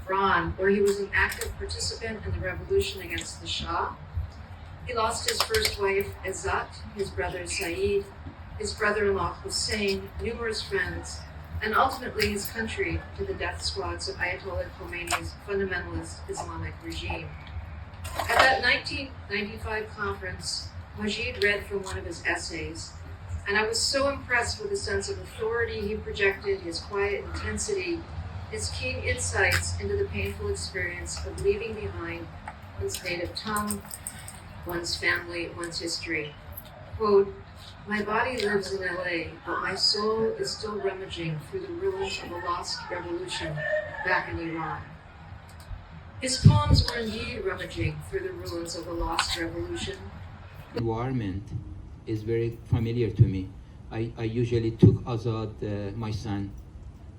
Iran, where he was an active participant in the revolution against the Shah. He lost his first wife, Izzat, his brother Saeed, his brother-in-law Hussein, numerous friends, and ultimately his country to the death squads of Ayatollah Khomeini's fundamentalist Islamic regime. At that 1995 conference, Majid read from one of his essays, and I was so impressed with the sense of authority he projected, his quiet intensity, his keen insights into the painful experience of leaving behind one's native tongue, one's family, one's history. Quote, "My body lives in LA, but my soul is still rummaging through the ruins of a lost revolution back in Iran." His poems were indeed rummaging through the ruins of a lost revolution. Environment is very familiar to me. I usually took Azad, my son,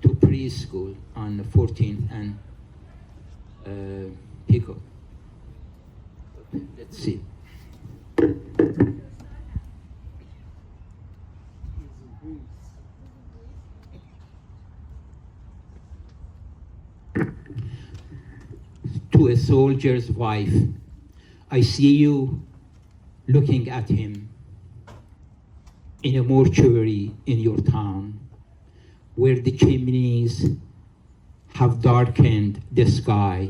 to preschool on 14th and Pico. Let's see. To a soldier's wife, I see you looking at him in a mortuary in your town, where the chimneys have darkened the sky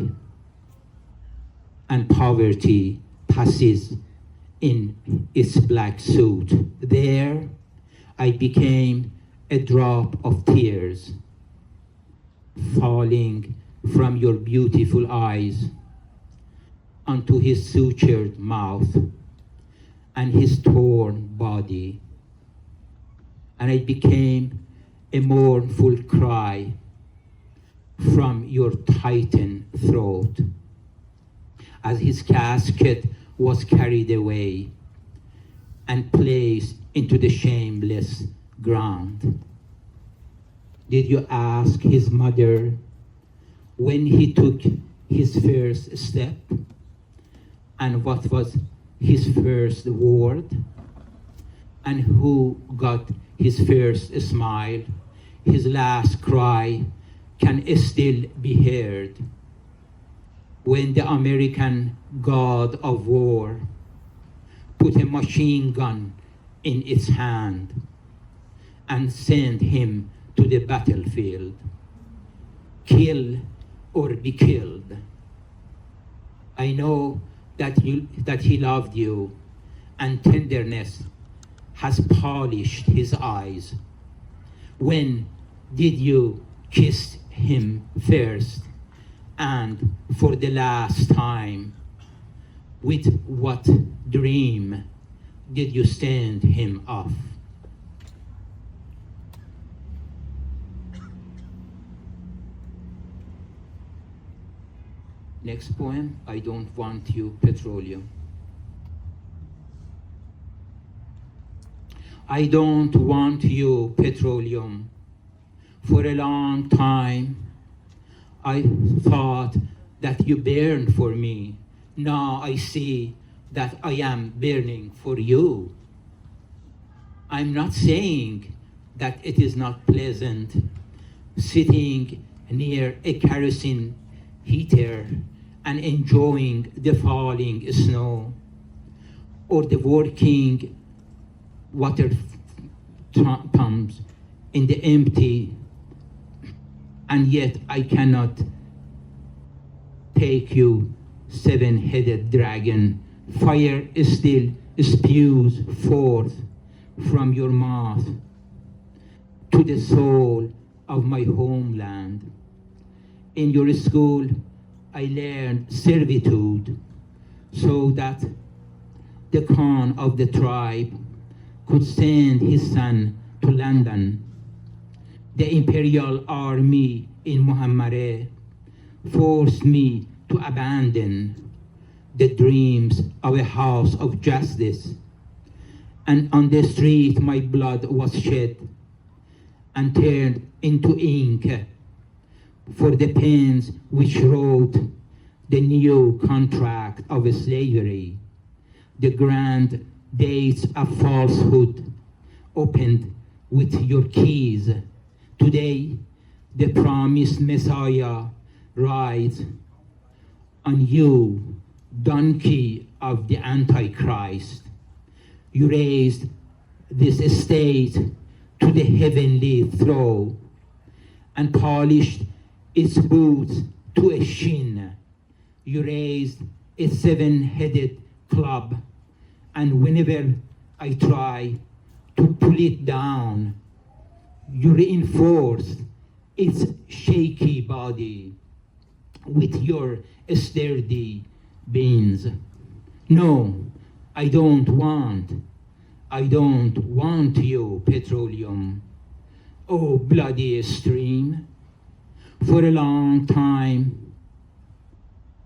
and poverty passes in its black suit. There, I became a drop of tears falling from your beautiful eyes onto his sutured mouth and his torn body. And I became a mournful cry from your tightened throat as his casket was carried away and placed into the shameless ground. Did you ask his mother when he took his first step and what was his first word and who got his first smile? His last cry can still be heard when the American god of war put a machine gun in its hand and sent him to the battlefield. Kill or be killed. I know that he loved you, and tenderness has polished his eyes. When did you kiss him first, and for the last time? With what dream did you send him off? Next poem, I Don't Want You, Petroleum. I don't want you, petroleum. For a long time, I thought that you burned for me. Now I see that I am burning for you. I'm not saying that it is not pleasant sitting near a kerosene heater and enjoying the falling snow or the working water pumps in the empty, and yet I cannot take you, seven-headed dragon. Fire still spews forth from your mouth to the soul of my homeland. In your school, I learned servitude so that the Khan of the tribe could send his son to London. The imperial army in Muhammad forced me to abandon the dreams of a house of justice. And on the street, my blood was shed and turned into ink for the pens which wrote the new contract of slavery. The grand dates of falsehood opened with your keys. Today, the promised Messiah rides on you, donkey of the Antichrist. You raised this estate to the heavenly throne and polished its boots to a shin. You raised a seven-headed club, and whenever I try to pull it down, you reinforced its shaky body with your sturdy beams. No, I don't want you, petroleum. Oh, bloody stream. For a long time,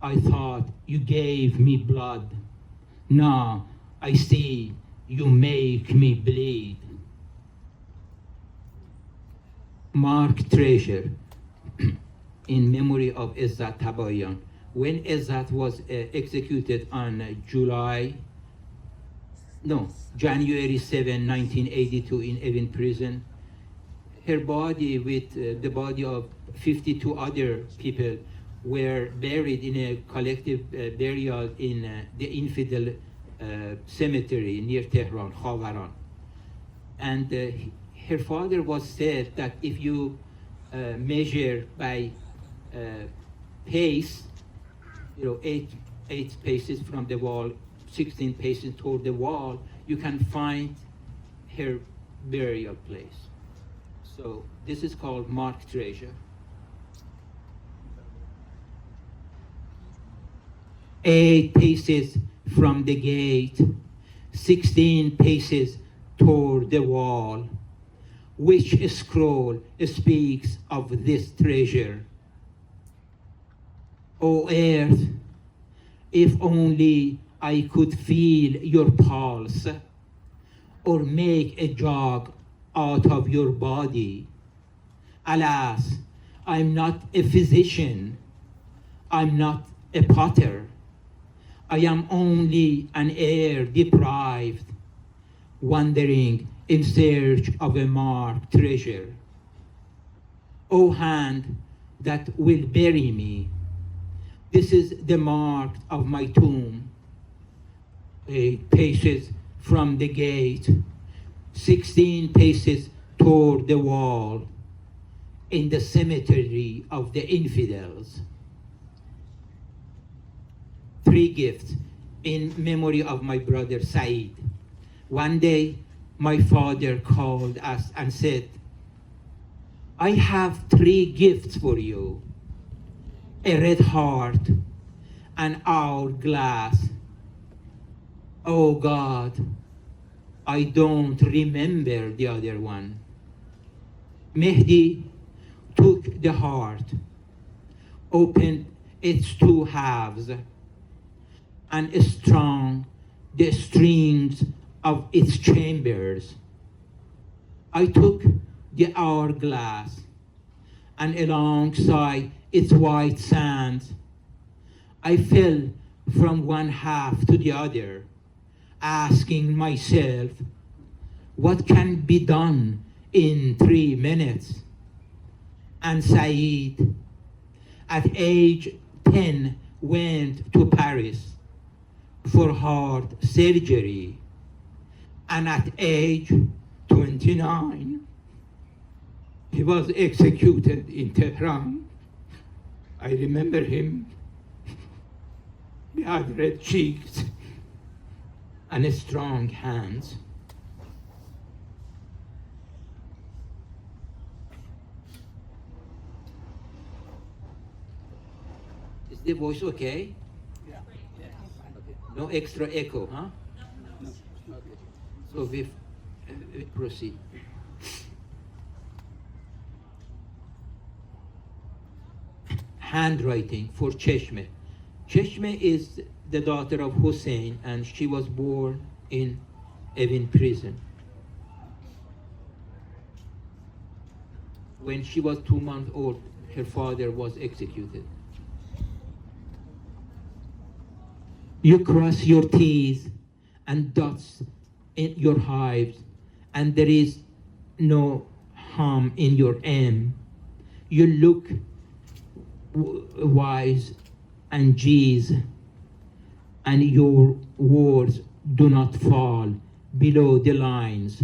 I thought you gave me blood. Now I see you make me bleed. Mark Treasure, in memory of Izzat Tabayan. When Izzat was executed on January 7, 1982 in Evin prison, her body with the body of 52 other people were buried in a collective burial in the infidel cemetery near Tehran, Khavaran. And her father was said that if you measure by pace, 8 paces from the wall, 16 paces toward the wall, you can find her burial place. So this is called Mark Treasure. 8 paces from the gate, 16 paces toward the wall. Which scroll speaks of this treasure? O earth, if only I could feel your pulse, or make a jog out of your body. Alas, I'm not a physician, I'm not a potter, I am only an heir deprived, wandering in search of a marked treasure. O hand that will bury me, this is the mark of my tomb. 8 paces from the gate, 16 paces toward the wall, in the cemetery of the infidels. 3 gifts in memory of my brother Saeed. One day, my father called us and said, I have 3 gifts for you: a red heart, an hourglass. Oh God, I don't remember the other one. Mehdi took the heart, opened its 2 halves, and strung the strings of its chambers. I took the hourglass, and alongside its white sands, I fell from one half to the other, asking myself, what can be done in 3 minutes? And Saeed, at age 10, went to Paris for heart surgery. And at age 29, he was executed in Tehran. I remember him. He had red cheeks and strong hands. Is the voice okay? Yeah. Okay. No extra echo, huh? No. Okay. So we proceed. Handwriting for Cheshme. Cheshme is the daughter of Hussein, and she was born in Evin prison. When she was 2 months old, her father was executed. You cross your T's and dots in your hives, and there is no harm in your M. You look Y's and G's, and your words do not fall below the lines.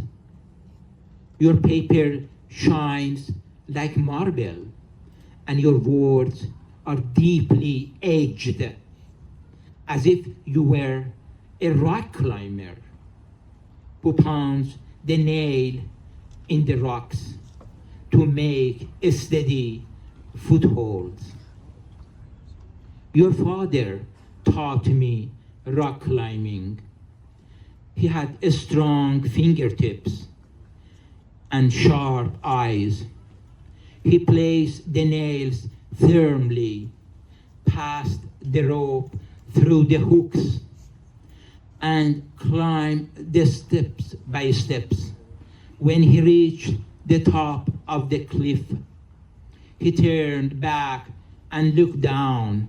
Your paper shines like marble, and your words are deeply edged, as if you were a rock climber who pounds the nail in the rocks to make a steady footholds. Your father taught me rock climbing. He had strong fingertips and sharp eyes. He placed the nails firmly, passed the rope through the hooks, and climbed the steps by steps. When he reached the top of the cliff, he turned back and looked down,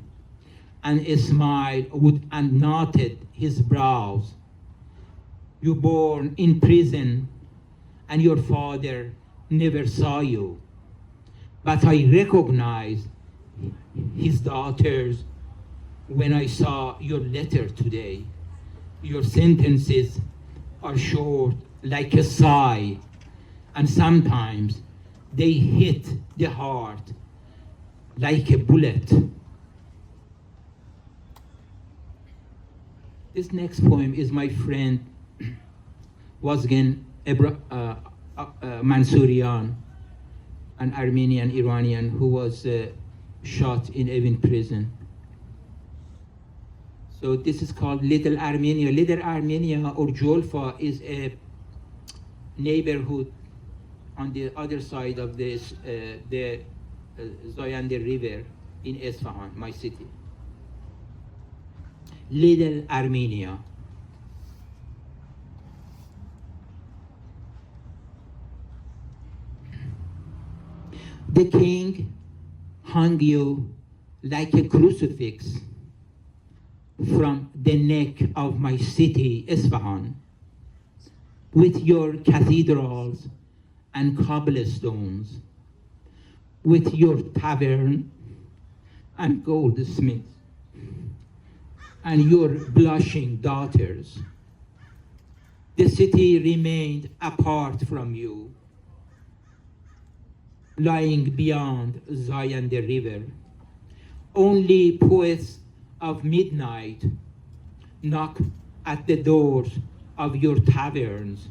and a smile and knotted his brows. You born in prison, and your father never saw you. But I recognized his daughters when I saw your letter today. Your sentences are short like a sigh, and sometimes they hit the heart like a bullet. This next poem is my friend Wazgen Mansourian, an Armenian Iranian who was shot in Evin prison. So this is called Little Armenia. Little Armenia, or Jolfa, is a neighborhood on the other side of the Zayande River in Isfahan, my city. Little Armenia. The king hung you like a crucifix from the neck of my city, Isfahan, with your cathedrals and cobblestones, with your tavern and goldsmiths, and your blushing daughters. The city remained apart from you, lying beyond Zion the river. Only poets of midnight knock at the doors of your taverns,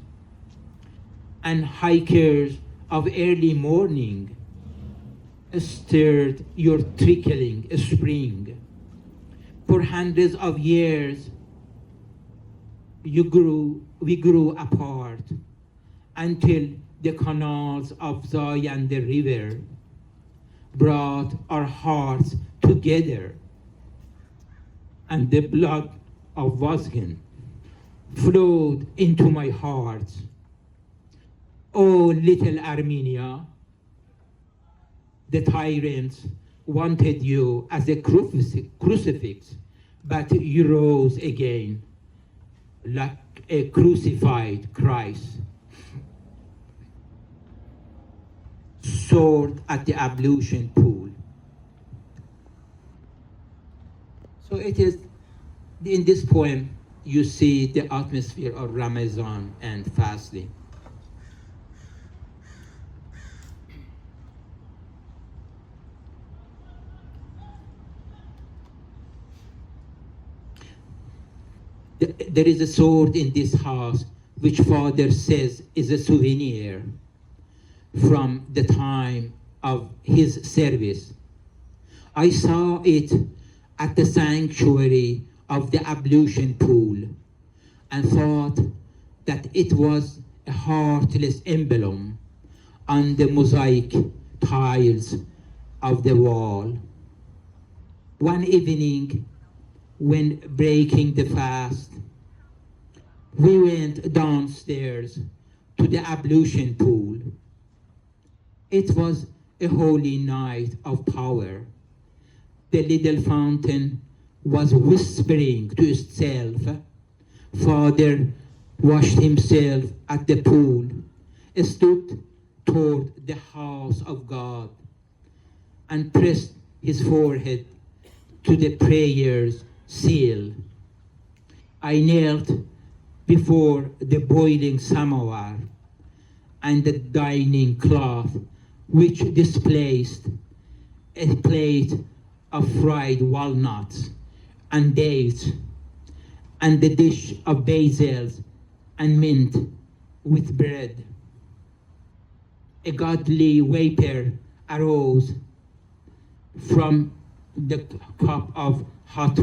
and hikers of early morning stirred your trickling spring. For hundreds of years, we grew apart until the canals of Zion the river brought our hearts together, and the blood of Vazgen flowed into my heart. Oh, little Armenia, the tyrants wanted you as a crucifix, but you rose again like a crucified Christ. Sword at the ablution pool. So it is, in this poem, you see the atmosphere of Ramadan and fasting. There is a sword in this house which Father says is a souvenir from the time of his service. I saw it at the sanctuary of the ablution pool and thought that it was a heartless emblem on the mosaic tiles of the wall. One evening, when breaking the fast, we went downstairs to the ablution pool. It was a holy night of power. The little fountain was whispering to itself. Father washed himself at the pool, stood toward the house of God, and pressed his forehead to the prayer's seal. I knelt before the boiling samovar and the dining cloth, which displaced a plate of fried walnuts and dates, and the dish of basils and mint with bread. A godly vapor arose from the cup of hot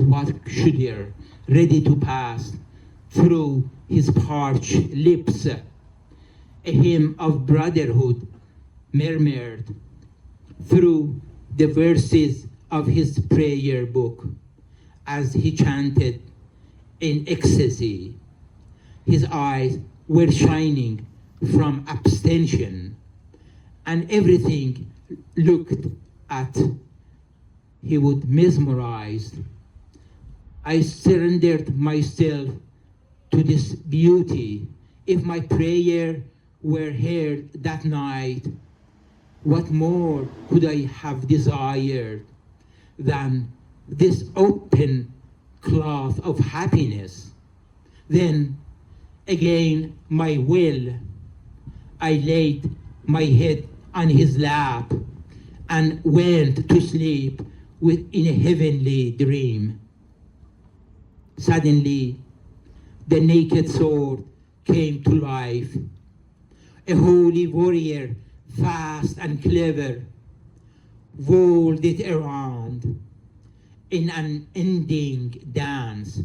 sugar, ready to pass through his parched lips. A hymn of brotherhood murmured through the verses of his prayer book as he chanted in ecstasy. His eyes were shining from abstention, and everything looked at he would mesmerize. I surrendered myself to this beauty. If my prayer were heard that night, what more could I have desired than this open cloth of happiness? Then again my will, I laid my head on his lap and went to sleep in a heavenly dream. Suddenly, the naked sword came to life. A holy warrior, fast and clever, whirled it around in an ending dance.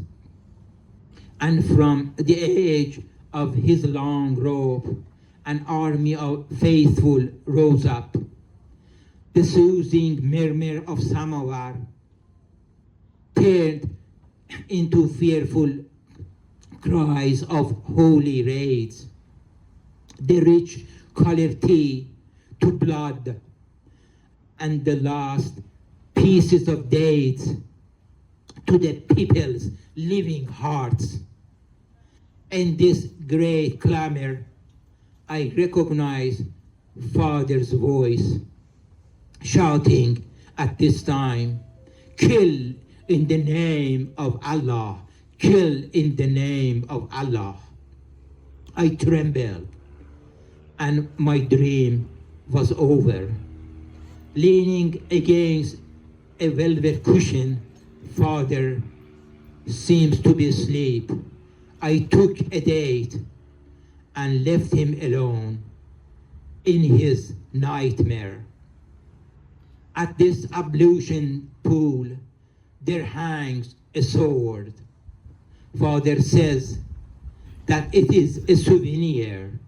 And from the edge of his long robe, an army of faithful rose up. The soothing murmur of samovar turned into fearful cries of holy raids. The rich colored tea to blood, and the last pieces of dates to the people's living hearts. In this great clamor, I recognize Father's voice shouting at this time, "Kill in the name of Allah, kill in the name of Allah." I trembled, and my dream was over. Leaning against a velvet cushion, Father seems to be asleep. I took a date and left him alone in his nightmare. At this ablution pool, there hangs a sword. Father says that it is a souvenir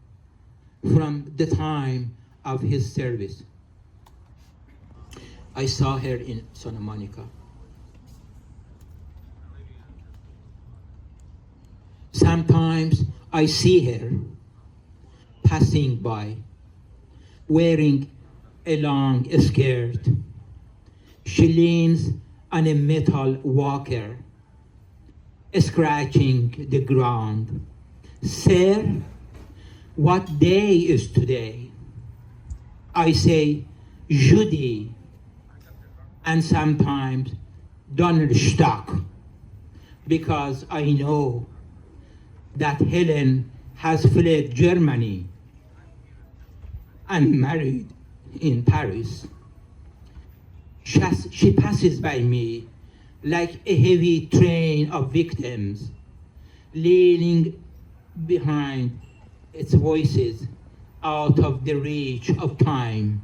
from the time of his service. I saw her in Santa Monica. Sometimes I see her passing by, wearing a long skirt. She leans on a metal walker, scratching the ground. "Sir, what day is today?" I say, "Jeudi," and sometimes Donnerstag, because I know that Helen has fled Germany and married in Paris. She passes by me like a heavy train of victims, leaning behind its voices out of the reach of time.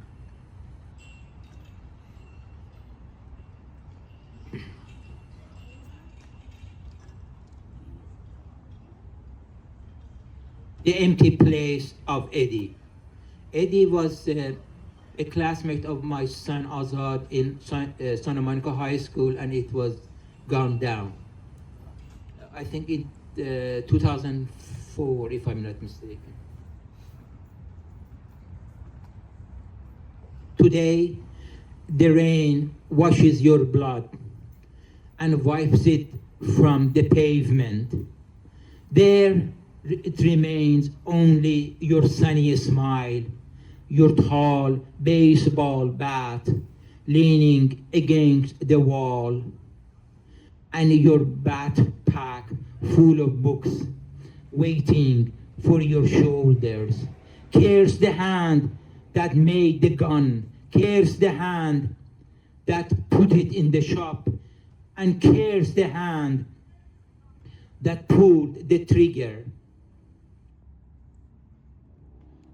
The empty place of Eddie. Eddie was a classmate of my son Azad in Santa Monica High School, and it was gone down. I think in 2004, if I'm not mistaken. Today, the rain washes your blood and wipes it from the pavement. There it remains only your sunny smile, your tall baseball bat, leaning against the wall, and your backpack full of books waiting for your shoulders. Curse the hand that made the gun, curse the hand that put it in the shop, and curse the hand that pulled the trigger.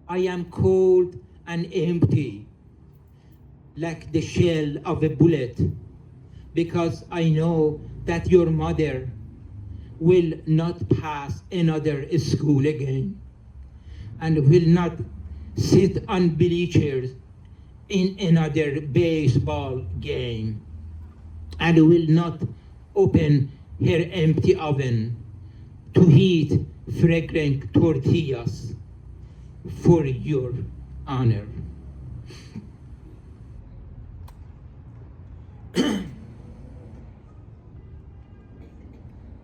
I am cold and empty, like the shell of a bullet, because I know that your mother will not pass another school again, and will not sit on bleachers in another baseball game, and will not open her empty oven to heat fragrant tortillas for your honor.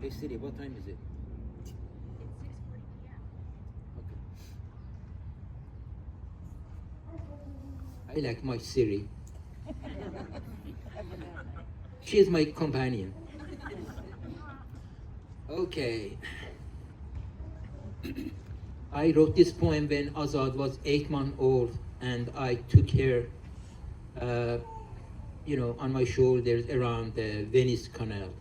Hey Siri, what time is it? It's 6:40 p.m. Okay. I like my Siri. She is my companion. Okay. I wrote this poem when Azad was 8 months old, and I took her, on my shoulders around the Venice canals.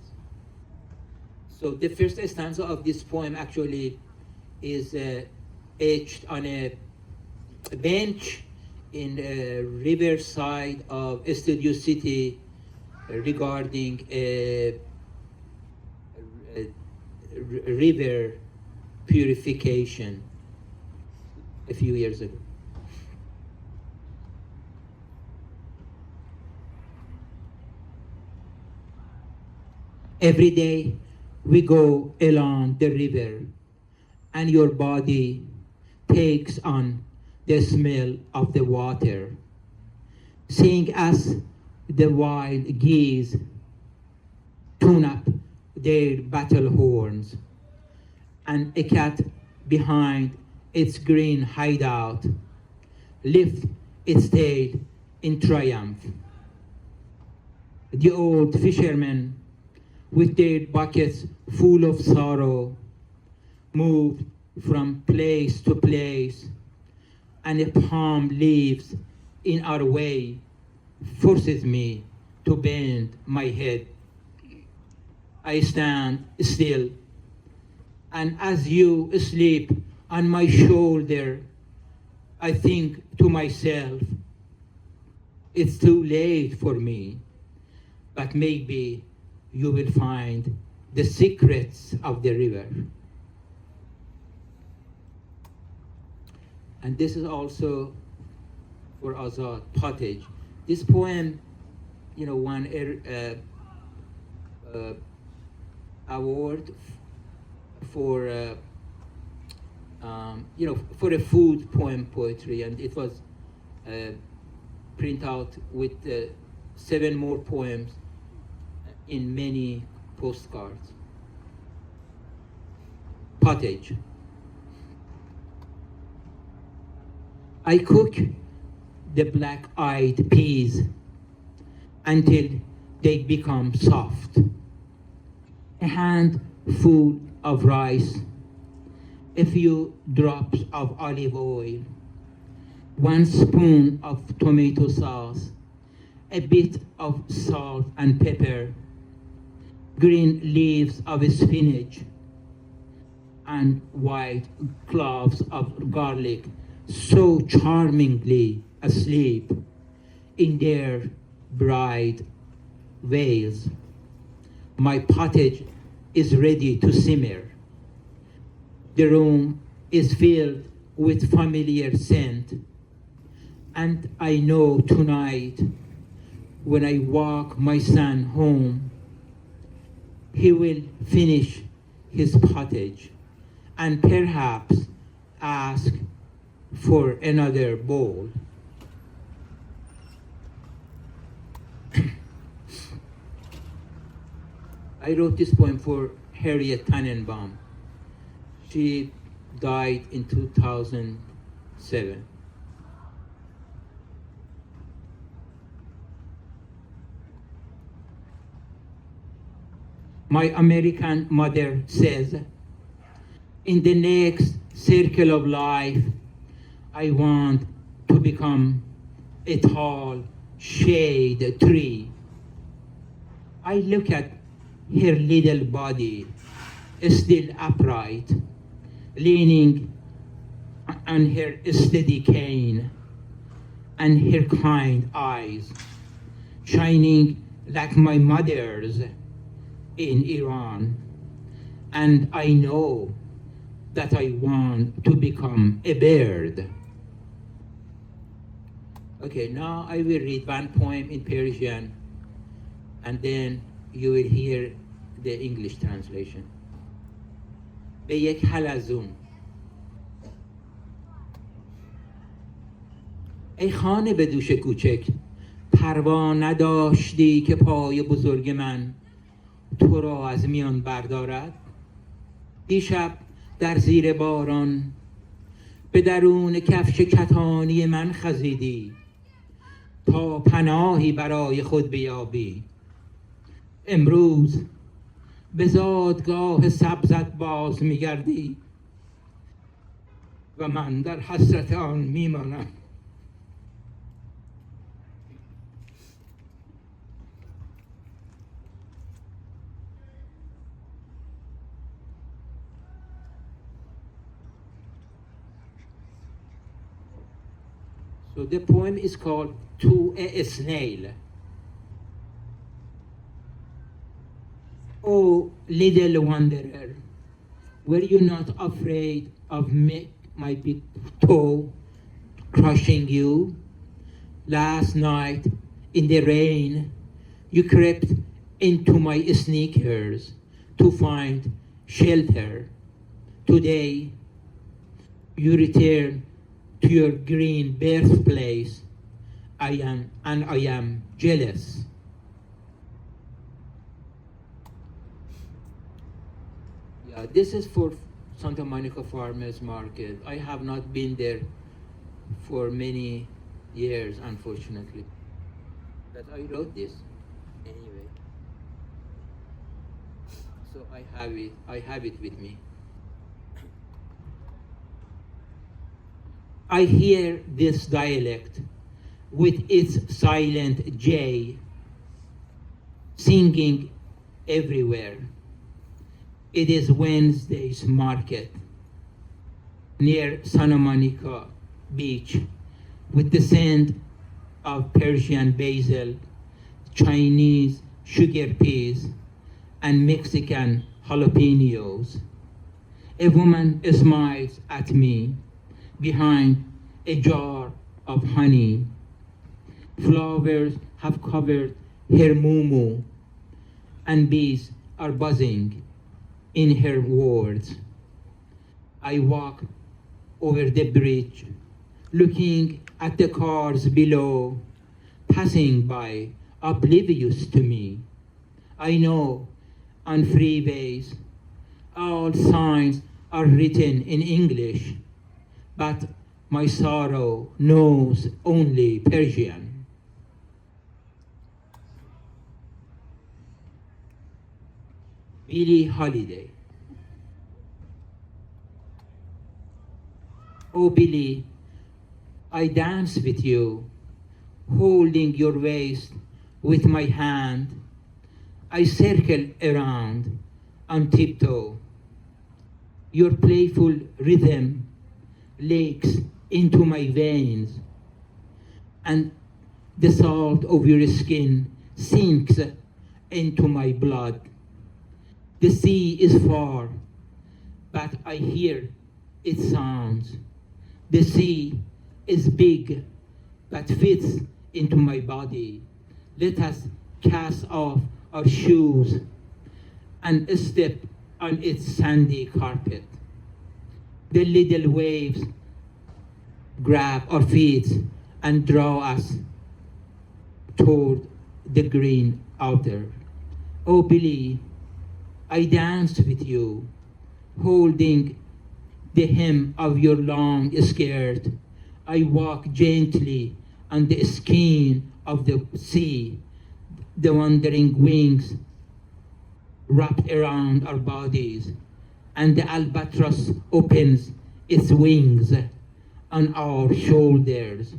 So the first stanza of this poem actually is etched on a bench in the riverside of Studio City regarding a river purification a few years ago. Every day we go along the river, and your body takes on the smell of the water, seeing as the wild geese tune up their battle horns, and a cat behind its green hideout lift its tail in triumph. The old fishermen, with their buckets full of sorrow, moved from place to place, and the palm leaves in our way forces me to bend my head. I stand still, and as you sleep on my shoulder, I think to myself, it's too late for me, but maybe you will find the secrets of the river. And this is also for Azad, Pottage. This poem, won a award for for a food poetry, and it was print out with 7 more poems in many postcards. Pottage. I cook the black-eyed peas until they become soft. A handful of rice, a few drops of olive oil, 1 spoon of tomato sauce, a bit of salt and pepper, green leaves of spinach, and white cloves of garlic, so charmingly asleep in their bright veils. My pottage is ready to simmer. The room is filled with familiar scent, and I know tonight when I walk my son home, he will finish his pottage and perhaps ask for another bowl. I wrote this poem for Harriet Tannenbaum. She died in 2007. My American mother says, in the next circle of life, I want to become a tall shade tree. I look at her little body, still upright, leaning on her steady cane, and her kind eyes, shining like my mother's in Iran. And I know that I want to become a bird. Okay, now I will read one poem in Persian, and then you will hear the English translation. به یک حلزون. ای خانه به دوش کوچک، پروا نداشتی که پای بزرگ من تو را از میان بردارد؟ دیشب در زیر باران به درون کفش کتانی من خزیدی تا پناهی برای خود بیابی. امروز به زادگاه سبزت باز میگردی و من در حسرت آن میمانم. So the poem is called To a Snail. Oh, little wanderer, were you not afraid of my big toe crushing you? Last night, in the rain, you crept into my sneakers to find shelter. Today, you return to your green birthplace. I am jealous. Yeah, this is for Santa Monica Farmers Market. I have not been there for many years, unfortunately. But I wrote this anyway. So I have it with me. I hear this dialect with its silent J singing everywhere. It is Wednesday's market near Santa Monica Beach with the scent of Persian basil, Chinese sugar peas, and Mexican jalapenos. A woman smiles at me behind a jar of honey. Flowers have covered her muumuu, and bees are buzzing in her words. I walk over the bridge, looking at the cars below, passing by, oblivious to me. I know on freeways, all signs are written in English, but my sorrow knows only Persian. Billie Holiday. Oh Billie, I dance with you, holding your waist with my hand. I circle around on tiptoe. Your playful rhythm leaks into my veins, and the salt of your skin sinks into my blood. The sea is far, but I hear its sounds. The sea is big, but fits into my body. Let us cast off our shoes and step on its sandy carpet. The little waves grab our feet and draw us toward the green outer. Oh Billie, I danced with you, holding the hem of your long skirt. I walk gently on the skin of the sea. The wandering wings wrapped around our bodies, and the albatross opens its wings on our shoulders.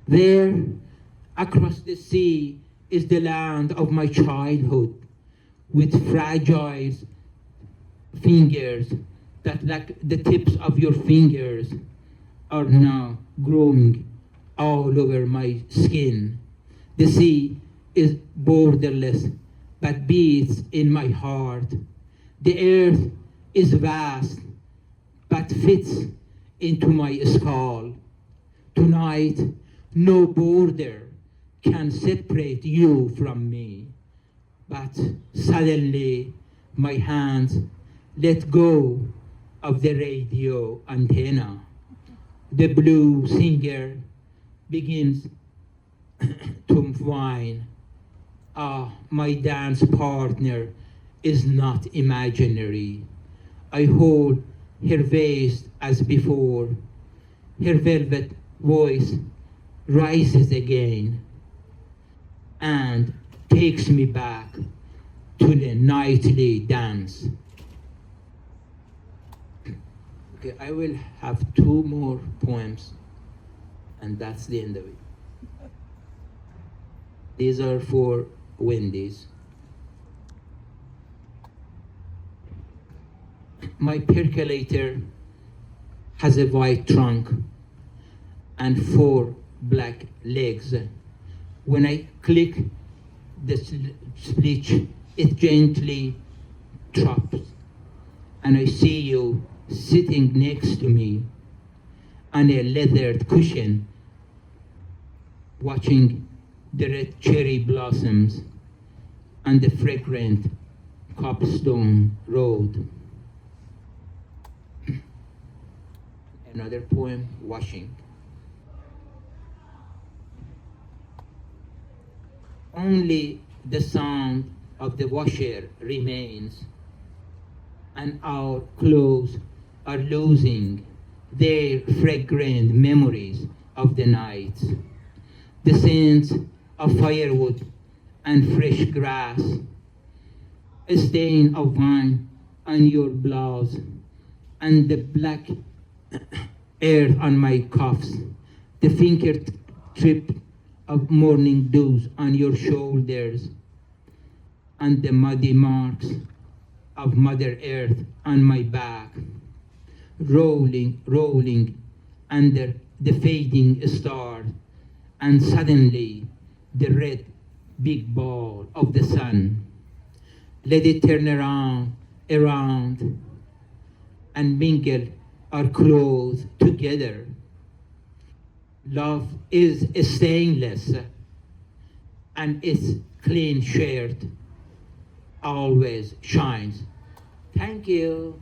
There, across the sea, is the land of my childhood, with fragile fingers that, like the tips of your fingers, are now growing all over my skin. The sea is borderless, but beats in my heart. The earth is vast, but fits into my skull. Tonight, no border can separate you from me. But suddenly, my hands let go of the radio antenna. The blue singer begins to whine. Ah, my dance partner is not imaginary. I hold her waist as before. Her velvet voice rises again and takes me back to the nightly dance. Okay, I will have 2 more poems, and that's the end of it. These are for Wendy's. My percolator has a white trunk and 4 black legs. When I click the switch, it gently drops, and I see you sitting next to me on a leathered cushion, watching the red cherry blossoms on the fragrant cobblestone road. Another poem, Washing. Only the sound of the washer remains, and our clothes are losing their fragrant memories of the night. The scents of firewood and fresh grass, a stain of wine on your blouse, and the black earth on my cuffs, the fingertip of morning dews on your shoulders, and the muddy marks of Mother Earth on my back, rolling under the fading star, and suddenly the red big ball of the sun. Let it turn around, and mingle our clothes together. Love is stainless, and its clean shirt always shines. Thank you.